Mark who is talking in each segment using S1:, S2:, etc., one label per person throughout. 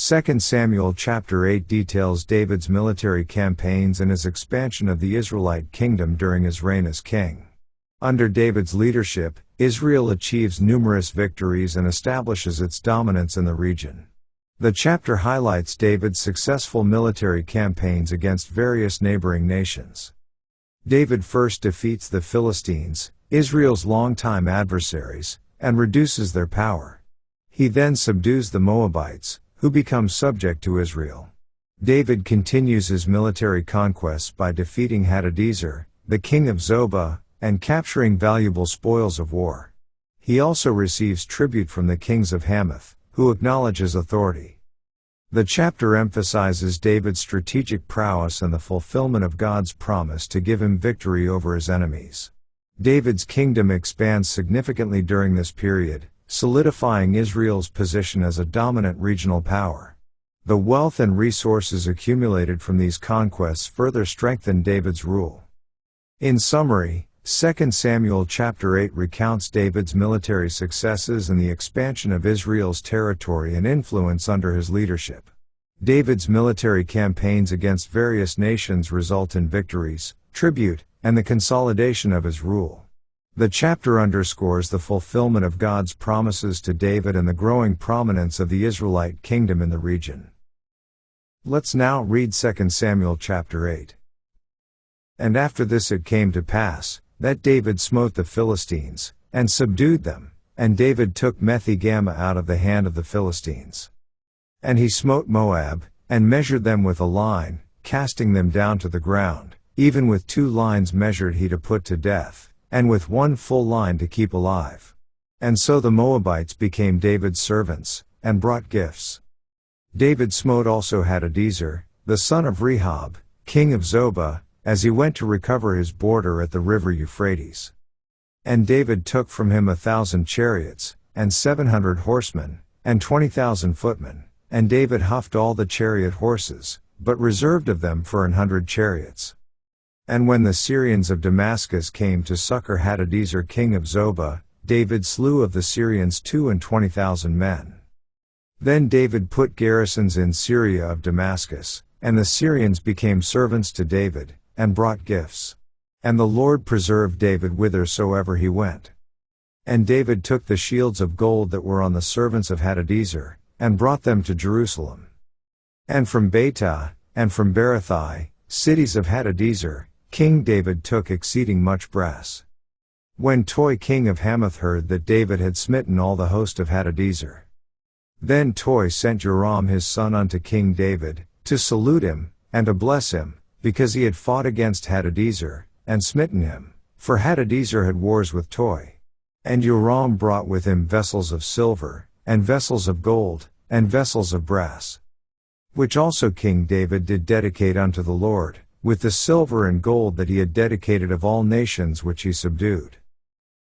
S1: 2 Samuel chapter 8 details David's military campaigns and his expansion of the Israelite kingdom during his reign as king. Under David's leadership, Israel achieves numerous victories and establishes its dominance in the region. The chapter highlights David's successful military campaigns against various neighboring nations. David first defeats the Philistines, Israel's longtime adversaries, and reduces their power. He then subdues the Moabites, who become subject to Israel. David continues his military conquests by defeating Hadadezer, the king of Zobah, and capturing valuable spoils of war. He also receives tribute from the kings of Hamath, who acknowledge his authority. The chapter emphasizes David's strategic prowess and the fulfillment of God's promise to give him victory over his enemies. David's kingdom expands significantly during this period, solidifying Israel's position as a dominant regional power. The wealth and resources accumulated from these conquests further strengthen David's rule. In summary, 2 Samuel chapter 8 recounts David's military successes and the expansion of Israel's territory and influence under his leadership. David's military campaigns against various nations result in victories, tribute, and the consolidation of his rule. The chapter underscores the fulfillment of God's promises to David and the growing prominence of the Israelite kingdom in the region. Let's now read 2 Samuel chapter 8. And after this it came to pass, that David smote the Philistines, and subdued them, and David took Methi-Gamma out of the hand of the Philistines. And he smote Moab, and measured them with a line, casting them down to the ground, even with 2 lines measured he to put to death, and with 1 full line to keep alive. And so the Moabites became David's servants, and brought gifts. David smote also Hadadezer, the son of Rehob, king of Zobah, as he went to recover his border at the river Euphrates. And David took from him 1,000 chariots, and 700 horsemen, and 20,000 footmen, and David huffed all the chariot horses, but reserved of them for 100 chariots. And when the Syrians of Damascus came to succor Hadadezer king of Zobah, David slew of the Syrians 22,000 men. Then David put garrisons in Syria of Damascus, and the Syrians became servants to David, and brought gifts. And the Lord preserved David whithersoever he went. And David took the shields of gold that were on the servants of Hadadezer, and brought them to Jerusalem. And from Betah, and from Berothai, cities of Hadadezer, King David took exceeding much brass. When Toi king of Hamath heard that David had smitten all the host of Hadadezer, then Toi sent Joram his son unto King David, to salute him, and to bless him, because he had fought against Hadadezer, and smitten him, for Hadadezer had wars with Toi. And Joram brought with him vessels of silver, and vessels of gold, and vessels of brass, which also King David did dedicate unto the Lord, with the silver and gold that he had dedicated of all nations which he subdued,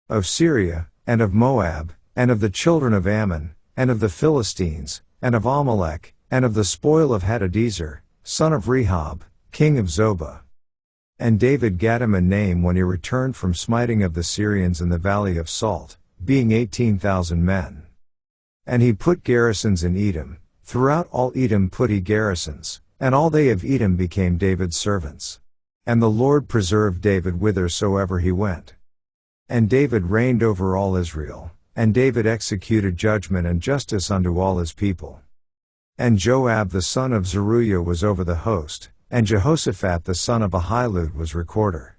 S1: of Syria, and of Moab, and of the children of Ammon, and of the Philistines, and of Amalek, and of the spoil of Hadadezer, son of Rehob, king of Zobah. And David gat him a name when he returned from smiting of the Syrians in the valley of Salt, being 18,000 men. And he put garrisons in Edom, throughout all Edom put he garrisons, and all they of Edom became David's servants. And the Lord preserved David whithersoever he went. And David reigned over all Israel, and David executed judgment and justice unto all his people. And Joab the son of Zeruiah was over the host, and Jehoshaphat the son of Ahilud was recorder.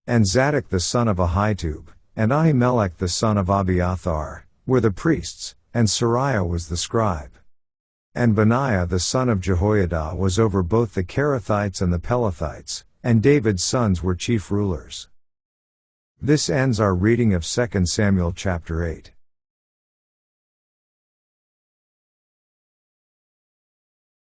S1: And Zadok the son of Ahitub, and Ahimelech the son of Abiathar, were the priests, and Sariah was the scribe. And Benaiah the son of Jehoiada was over both the Kerethites and the Pelethites, and David's sons were chief rulers. This ends our reading of 2 Samuel chapter 8.